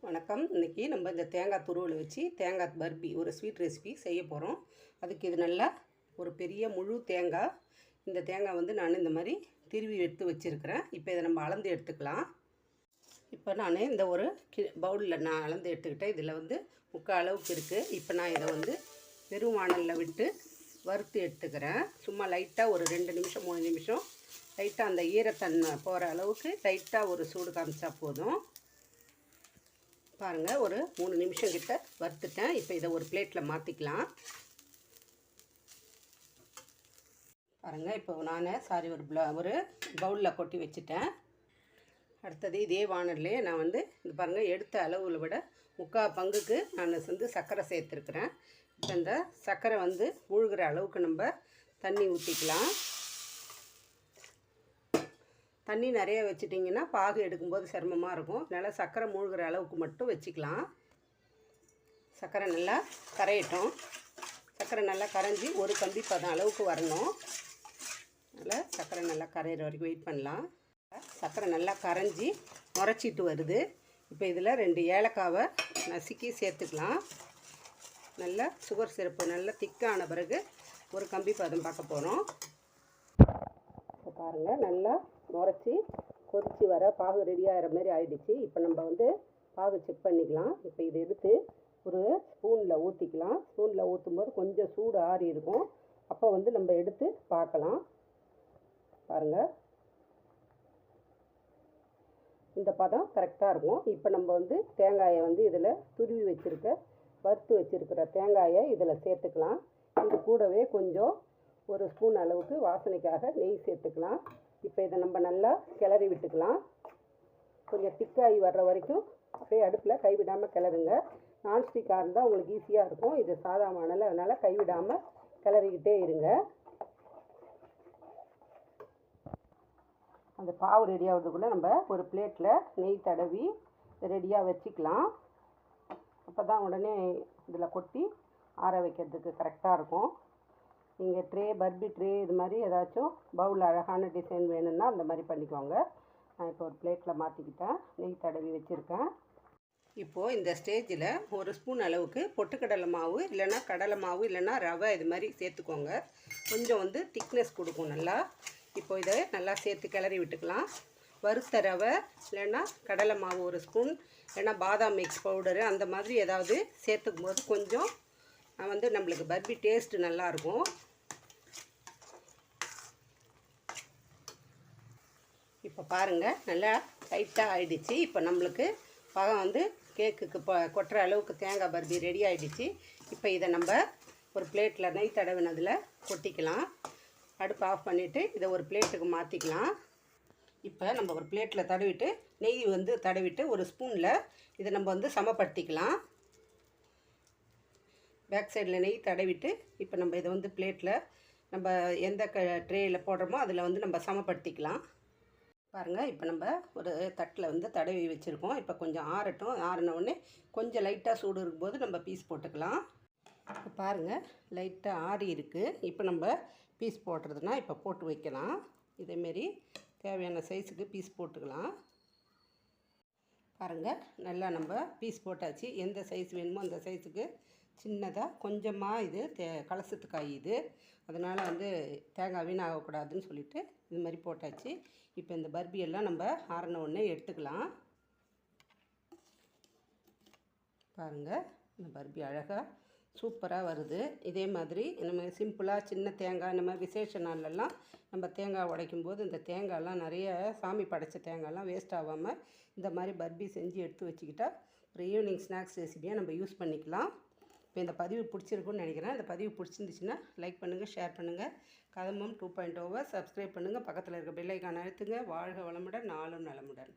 வணக்கம். இன்றைக்கி நம்ம இந்த தேங்காய் துருவல் வச்சு தேங்காய் பர்பி ஒரு ஸ்வீட் ரெசிபி செய்ய போகிறோம். அதுக்கு இது நல்லா ஒரு பெரிய முழு தேங்காய். இந்த தேங்காய் வந்து நான் இந்த மாதிரி திருவி எடுத்து வச்சுருக்கிறேன். இப்போ இதை நம்ம அளந்து எடுத்துக்கலாம். இப்போ நான் இந்த ஒரு பவுலில் நான் அளந்து எடுத்துக்கிட்டேன். இதில் வந்து 3/4 அளவுக்கு இருக்குது. இப்போ நான் இதை வந்து வெறும் வாணலில் விட்டு வறுத்து எடுத்துக்கிறேன். சும்மா லைட்டாக ஒரு 2 நிமிஷம் 3 நிமிஷம் லைட்டாக அந்த ஈரத்தன்மை போகிற அளவுக்கு லைட்டாக ஒரு சூடு காமிச்சா போதும். பாருங்கள், ஒரு 3 நிமிஷம் கிட்ட வறுத்துட்டேன். இப்போ இதை ஒரு பிளேட்டில் மாற்றிக்கலாம். பாருங்கள், இப்போ நான் ஒரு பவுலில் கொட்டி வச்சுட்டேன். அடுத்தது இதே வாணல்லே நான் வந்து இது பாருங்கள், எடுத்த அளவில் விட 3/4 பங்குக்கு நான் வந்து சர்க்கரை சேர்த்துருக்குறேன். இப்போ இந்த சர்க்கரை வந்து மூழ்கிற அளவுக்கு நம்ம தண்ணி ஊற்றிக்கலாம். தண்ணி நிறைய வச்சிட்டிங்கன்னா பாகு எடுக்கும்போது சிரமமாக இருக்கும். அதனால் சர்க்கரை மூழ்கிற அளவுக்கு மட்டும் வச்சுக்கலாம். சர்க்கரை நல்லா கரையட்டும். சர்க்கரை நல்லா கரைஞ்சி ஒரு கம்பி பதம் அளவுக்கு வரணும். அதனால் சர்க்கரை நல்லா கரையிற வரைக்கும் வெயிட் பண்ணலாம். சர்க்கரை நல்லா கரைஞ்சி நுரைச்சிட்டு வருது. இப்போ இதில் 2 ஏலக்காவை நசுக்கி சேர்த்துக்கலாம். நல்லா சுகர் சிரப்பு நல்லா திக்கான பிறகு ஒரு கம்பி பதம் பார்க்க போகிறோம். இப்போ பாருங்கள், நல்லா நுரைச்சி கொதித்து வர பாகு ரெடி ஆகிற மாதிரி ஆகிடுச்சு. இப்போ நம்ம வந்து பாகு செக் பண்ணிக்கலாம். இப்போ இதை எடுத்து ஒரு ஸ்பூனில் ஊற்றிக்கலாம். ஸ்பூனில் ஊற்றும்போது கொஞ்சம் சூடு ஆறி இருக்கும். அப்போ வந்து நம்ம எடுத்து பார்க்கலாம். பாருங்கள், இந்த பதம் கரெக்டாக இருக்கும். இப்போ நம்ம வந்து தேங்காயை வந்து இதில் துருவி வறுத்து வச்சுருக்கிற தேங்காயை இதில் சேர்த்துக்கலாம். இது கூடவே கொஞ்சம் ஒரு ஸ்பூன் அளவுக்கு வாசனைக்காக நெய் சேர்த்துக்கலாம். இப்போ இதை நம்ம நல்லா கிளறி விட்டுக்கலாம். கொஞ்சம் திக்காகி வர்ற வரைக்கும் அப்படியே அடுப்பில் கைவிடாமல் கிளறுங்க. நான்ஸ்டிக்காக இருந்தால் உங்களுக்கு ஈஸியாக இருக்கும். இது சாதா வாணல், அதனால் கைவிடாமல் கிளறிக்கிட்டே இருங்க. அந்த பாவு ரெடி ஆகிறதுக்குள்ளே நம்ம ஒரு பிளேட்டில் நெய் தடவி ரெடியாக வச்சுக்கலாம். அப்போ தான் உடனே இதில் கொட்டி ஆற வைக்கிறதுக்கு கரெக்டாக இருக்கும். நீங்கள் பர்பி ட்ரே இது மாதிரி ஏதாச்சும் பவுல் அழகான டிசைன் வேணும்னா அந்த மாதிரி பண்ணிக்கோங்க. நான் இப்போ ஒரு பிளேட்டில் மாற்றிக்கிட்டேன். நெய் தடவி வச்சுருக்கேன். இப்போது இந்த ஸ்டேஜில் ஒரு ஸ்பூன் அளவுக்கு பொட்டுக்கடலை மாவு இல்லைன்னா கடலை மாவு இல்லைன்னா ரவை இது மாதிரி சேர்த்துக்கோங்க. கொஞ்சம் வந்து திக்னஸ் கொடுக்கும் நல்லா. இப்போ இதை நல்லா சேர்த்து கிளறி விட்டுக்கலாம். வறுத்த ரவை இல்லைன்னா கடலை மாவு ஒரு ஸ்பூன் இல்லைன்னா பாதாம் மிக்ஸ் பவுடரு அந்த மாதிரி ஏதாவது சேர்த்துக்கும் போது கொஞ்சம் வந்து நம்மளுக்கு பர்பி டேஸ்ட்டு நல்லாயிருக்கும். இப்போ பாருங்கள், நல்லா டைட்டாக ஆகிடுச்சு. இப்போ நம்மளுக்கு பாகம் வந்து கேக்குக்கு கொட்டுற அளவுக்கு தேங்காய் பர்பி ரெடி ஆகிடுச்சு. இப்போ இதை நம்ம ஒரு பிளேட்டில் நெய் தடவினதில் கொட்டிக்கலாம். அடுப்பு ஆஃப் பண்ணிவிட்டு இதை ஒரு பிளேட்டுக்கு மாற்றிக்கலாம். இப்போ நம்ம ஒரு பிளேட்டில் தடவிட்டு நெய் வந்து தடவிட்டு ஒரு ஸ்பூனில் இதை நம்ம வந்து சமப்படுத்திக்கலாம். பேக் சைடில் நெய் தடவிட்டு இப்போ நம்ம இதை வந்து பிளேட்டில் நம்ம எந்த ட்ரேயில் போடுறோமோ அதில் வந்து நம்ம சமப்படுத்திக்கலாம். பாருங்கள், இப்போ நம்ம ஒரு தட்டில் வந்து தடவி வச்சுருக்கோம். இப்போ கொஞ்சம் ஆறட்டும். ஆறின உடனே கொஞ்சம் லைட்டாக சூடு இருக்கும்போது நம்ம பீஸ் போட்டுக்கலாம். இப்போ பாருங்கள், லைட்டாக ஆறி இருக்குது. இப்போ நம்ம பீஸ் போடுறதுனா இப்போ போட்டு வைக்கலாம். இதேமாரி தேவையான சைஸுக்கு பீஸ் போட்டுக்கலாம். பாருங்கள், நல்லா நம்ம பீஸ் போட்டாச்சு. எந்த சைஸ் வேணுமோ அந்த சைஸுக்கு சின்னதாக கொஞ்சமாக இது கலசத்துக்காய் இது, அதனால் வந்து தேங்காய் வீணாகக்கூடாதுன்னு சொல்லிவிட்டு இது மாதிரி போட்டாச்சு. இப்போ இந்த பர்பியெல்லாம் நம்ம ஆறின உடனே எடுத்துக்கலாம். பாருங்கள், இந்த பர்பி அழகாக சூப்பராக வருது. இதே மாதிரி நம்ம சிம்பிளாக சின்ன தேங்காய் இந்த மாதிரி விசேஷ நாள்லலாம் நம்ம தேங்காய் உடைக்கும் போது இந்த தேங்காயெல்லாம் நிறைய சாமி படைத்த தேங்காயெல்லாம் வேஸ்ட் ஆகாமல் இந்த மாதிரி பர்பி செஞ்சு எடுத்து வச்சுக்கிட்டால் ஒரு ஈவினிங் ஸ்நாக்ஸ் ரெசிபியாக நம்ம யூஸ் பண்ணிக்கலாம். இப்போ இந்த பதிவு பிடிச்சிருக்குன்னு நினைக்கிறேன். இந்த பதிவு பிடிச்சிருந்துச்சுன்னா லைக் பண்ணுங்கள், ஷேர் பண்ணுங்கள். கதம்பம் 2.0 சப்ஸ்கிரைப் பண்ணுங்கள். பக்கத்தில் இருக்க பெல் ஐக்கானை அழுத்துங்க. வாழ்க வளமுடன், நாளும் நலமுடன்.